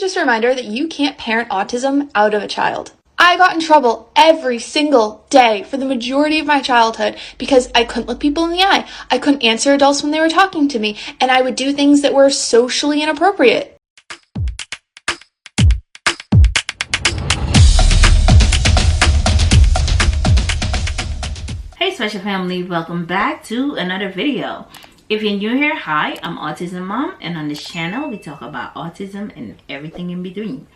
Just a reminder that you can't parent autism out of a child. I got in trouble every single day for the majority of my childhood because I couldn't look people in the eye. I couldn't answer adults when they were talking to me, and I would do things that were socially inappropriate. Hey special family, welcome back to another video. If you're new here, hi, I'm AutismMom, and on this channel we talk about autism and everything in between.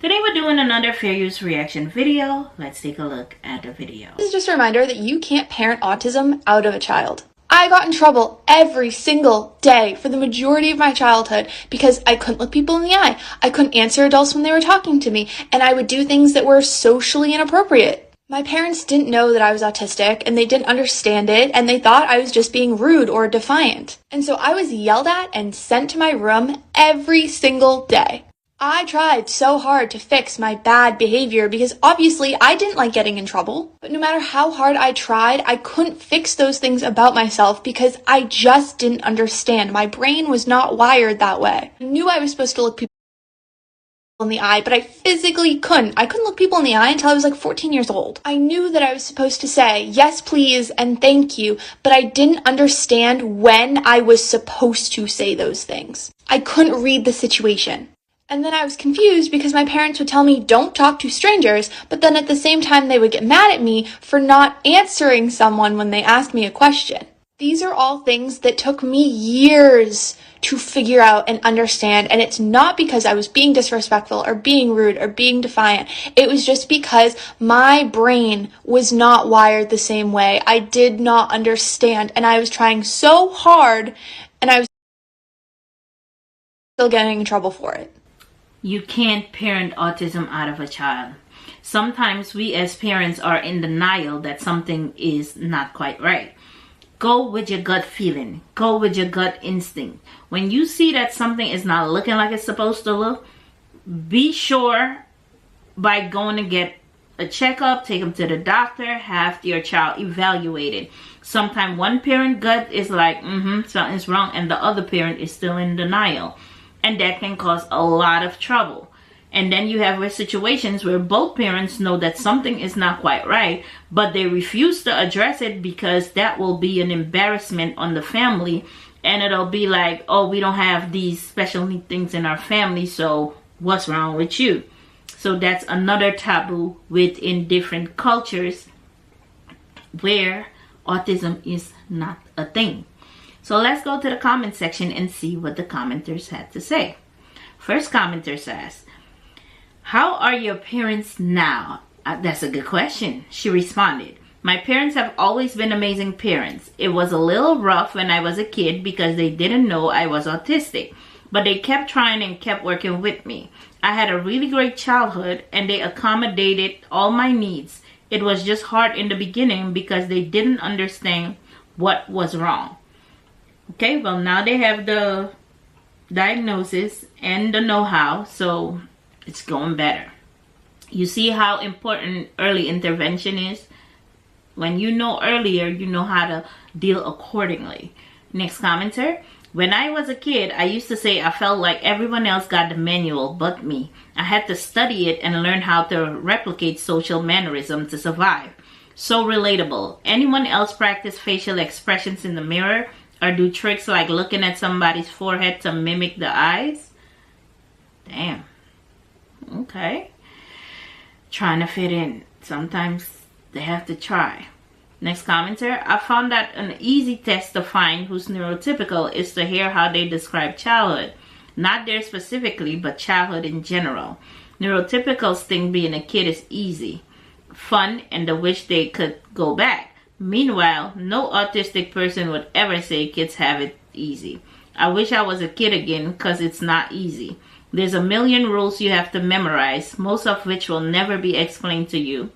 Today we're doing another fair use reaction video. Let's take a look at the video. This is just a reminder that you can't parent autism out of a child. I got in trouble every single day for the majority of my childhood because I couldn't look people in the eye. I couldn't answer adults when they were talking to me, and I would do things that were socially inappropriate. My parents didn't know that I was autistic, and they didn't understand it, and they thought I was just being rude or defiant. And so I was yelled at and sent to my room every single day. I tried so hard to fix my bad behavior because obviously I didn't like getting in trouble. But no matter how hard I tried, I couldn't fix those things about myself because I just didn't understand. My brain was not wired that way. I knew I was supposed to look people in the eye, but I physically couldn't. I couldn't look people in the eye until I was like 14 years old. I knew that I was supposed to say, yes, please, and thank you, but I didn't understand when I was supposed to say those things. I couldn't read the situation. And then I was confused because my parents would tell me, don't talk to strangers, but then at the same time they would get mad at me for not answering someone when they asked me a question. These are all things that took me years to figure out and understand, and it's not because I was being disrespectful or being rude or being defiant. It was just because my brain was not wired the same way. I did not understand, and I was trying so hard, and I was still getting in trouble for it. You can't parent autism out of a child. Sometimes we as parents are in denial that something is not quite right. Go with your gut feeling. Go with your gut instinct. When you see that something is not looking like it's supposed to look, be sure by going to get a checkup, take them to the doctor, have your child evaluated. Sometimes one parent gut is like, something's wrong, and the other parent is still in denial. And that can cause a lot of trouble. And then you have situations where both parents know that something is not quite right, but they refuse to address it because that will be an embarrassment on the family. And it'll be like, oh, we don't have these special things in our family, so what's wrong with you? So that's another taboo within different cultures where autism is not a thing. So let's go to the comment section and see what the commenters had to say. First commenter says, how are your parents now? That's a good question. She responded, my parents have always been amazing parents. It was a little rough when I was a kid because they didn't know I was autistic, but they kept trying and kept working with me. I had a really great childhood and they accommodated all my needs. It was just hard in the beginning because they didn't understand what was wrong. Okay, well now they have the diagnosis and the know-how, so it's going better. You see how important early intervention is? When you know earlier, you know how to deal accordingly. Next commenter, when I was a kid, I used to say I felt like everyone else got the manual but me. I had to study it and learn how to replicate social mannerism to survive. So relatable. Anyone else practice facial expressions in the mirror? Or do tricks like looking at somebody's forehead to mimic the eyes? Damn. Okay. Trying to fit in. Sometimes they have to try. Next commenter. I found that an easy test to find who's neurotypical is to hear how they describe childhood. Not theirs specifically, but childhood in general. Neurotypicals think being a kid is easy, fun, and the wish they could go back. Meanwhile, no autistic person would ever say kids have it easy. I wish I was a kid again because it's not easy. There's a million rules you have to memorize, most of which will never be explained to you,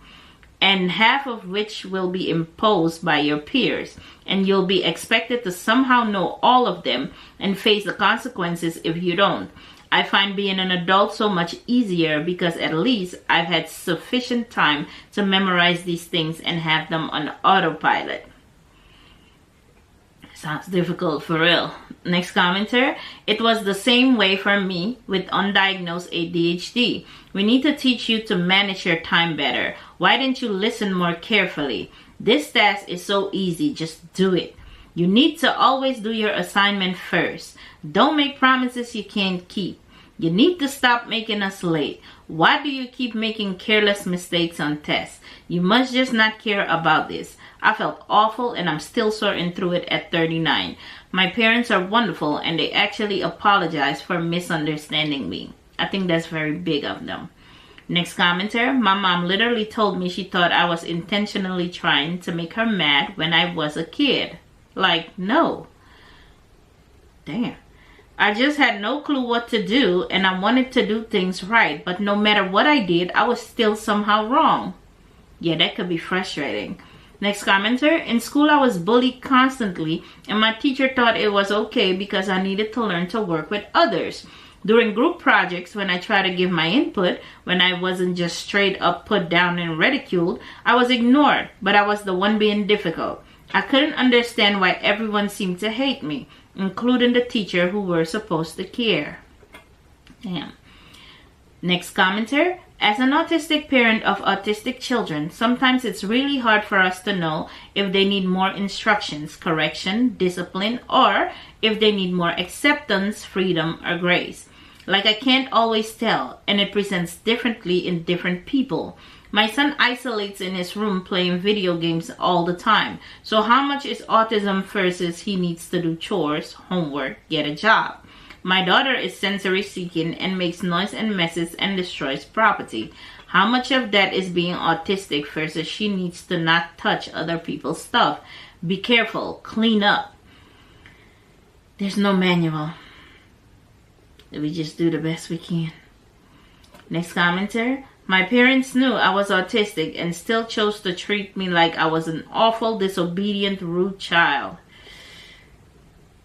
and half of which will be imposed by your peers, and you'll be expected to somehow know all of them and face the consequences if you don't. I find being an adult so much easier because at least I've had sufficient time to memorize these things and have them on autopilot. Sounds difficult for real. Next commenter. It was the same way for me with undiagnosed ADHD. We need to teach you to manage your time better. Why didn't you listen more carefully? This task is so easy. Just do it. You need to always do your assignment first. Don't make promises you can't keep. You need to stop making us late. Why do you keep making careless mistakes on tests? You must just not care about this. I felt awful and I'm still sorting through it at 39. My parents are wonderful and they actually apologize for misunderstanding me. I think that's very big of them. Next commenter. My mom literally told me she thought I was intentionally trying to make her mad when I was a kid. Like, no. Damn. I just had no clue what to do and I wanted to do things right, but no matter what I did, I was still somehow wrong. Yeah, that could be frustrating. Next commenter. In school, I was bullied constantly and my teacher thought it was okay because I needed to learn to work with others. During group projects, when I tried to give my input, when I wasn't just straight up put down and ridiculed, I was ignored, but I was the one being difficult. I couldn't understand why everyone seemed to hate me, including the teacher who were supposed to care. Damn. Next commenter. As an autistic parent of autistic children, sometimes it's really hard for us to know if they need more instructions, correction, discipline, or if they need more acceptance, freedom, or grace. Like I can't always tell, and it presents differently in different people. My son isolates in his room playing video games all the time. So how much is autism versus he needs to do chores, homework, get a job? My daughter is sensory seeking and makes noise and messes and destroys property. How much of that is being autistic versus she needs to not touch other people's stuff? Be careful, clean up. There's no manual. We just do the best we can. Next commenter. My parents knew I was autistic and still chose to treat me like I was an awful, disobedient, rude child.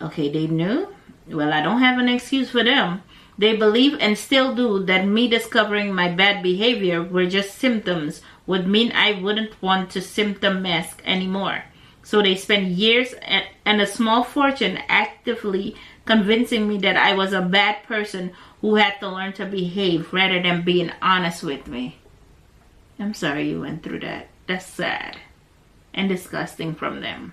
Okay, they knew? Well, I don't have an excuse for them. They believe and still do that me discovering my bad behavior were just symptoms would mean I wouldn't want to symptom mask anymore. So they spent years and a small fortune actively convincing me that I was a bad person who had to learn to behave rather than being honest with me. I'm sorry you went through that. That's sad and disgusting from them.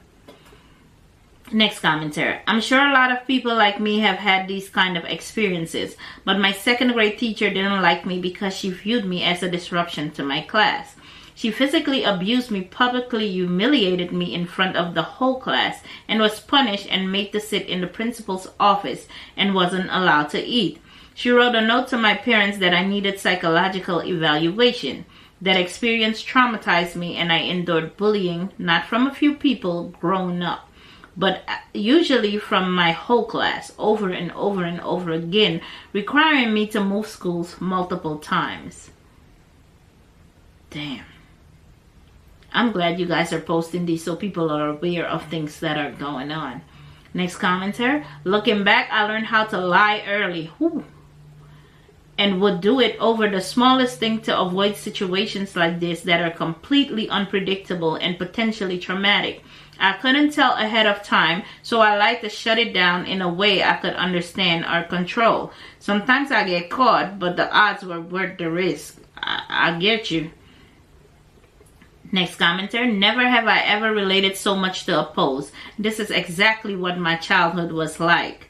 Next commenter. I'm sure a lot of people like me have had these kind of experiences, but my second grade teacher didn't like me because she viewed me as a disruption to my class. She physically abused me, publicly humiliated me in front of the whole class, and was punished and made to sit in the principal's office and wasn't allowed to eat. She wrote a note to my parents that I needed psychological evaluation. That experience traumatized me and I endured bullying, not from a few people growing up, but usually from my whole class, over and over and over again, requiring me to move schools multiple times. Damn. I'm glad you guys are posting these so people are aware of things that are going on. Next commenter. Looking back, I learned how to lie early. Whew. And would do it over the smallest thing to avoid situations like this that are completely unpredictable and potentially traumatic. I couldn't tell ahead of time, so I like to shut it down in a way I could understand or control. Sometimes I get caught, but the odds were worth the risk. I get you. Next commenter. Never have I ever related so much to a pose. This is exactly what my childhood was like.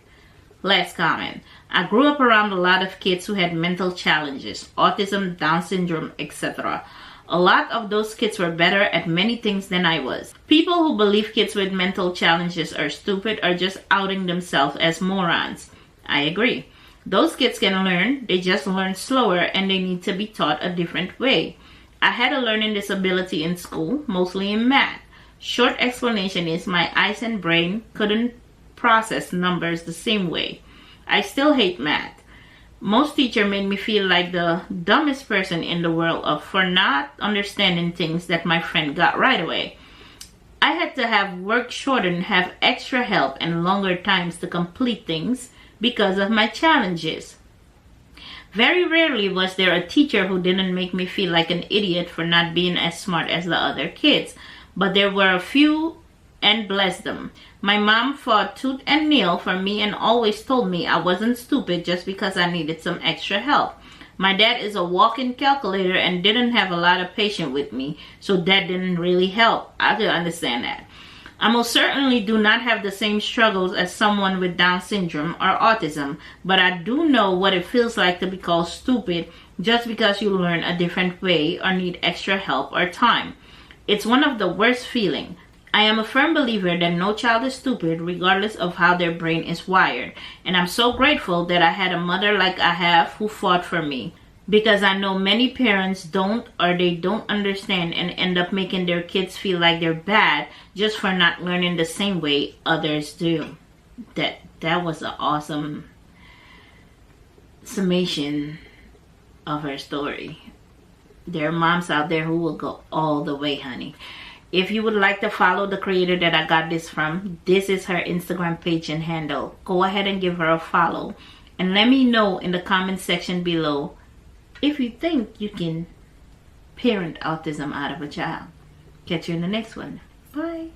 Last comment. I grew up around a lot of kids who had mental challenges, autism, Down syndrome, etc. A lot of those kids were better at many things than I was. People who believe kids with mental challenges are stupid are just outing themselves as morons. I agree. Those kids can learn, they just learn slower and they need to be taught a different way. I had a learning disability in school, mostly in math. Short explanation is my eyes and brain couldn't process numbers the same way. I still hate math. Most teachers made me feel like the dumbest person in the world for not understanding things that my friend got right away. I had to have work shortened, have extra help and longer times to complete things because of my challenges. Very rarely was there a teacher who didn't make me feel like an idiot for not being as smart as the other kids, but there were a few and bless them. My mom fought tooth and nail for me and always told me I wasn't stupid just because I needed some extra help. My dad is a walk-in calculator and didn't have a lot of patience with me, so that didn't really help. I could understand that. I most certainly do not have the same struggles as someone with Down syndrome or autism, but I do know what it feels like to be called stupid just because you learn a different way or need extra help or time. It's one of the worst feelings. I am a firm believer that no child is stupid regardless of how their brain is wired, and I'm so grateful that I had a mother like I have who fought for me, because I know many parents don't, or they don't understand and end up making their kids feel like they're bad just for not learning the same way others do. That was an awesome summation of her story. There are moms out there who will go all the way, honey. If you would like to follow the creator that I got this from, this is her Instagram page and handle. Go ahead and give her a follow. And let me know in the comment section below if you think you can parent autism out of a child. Catch you in the next one. Bye.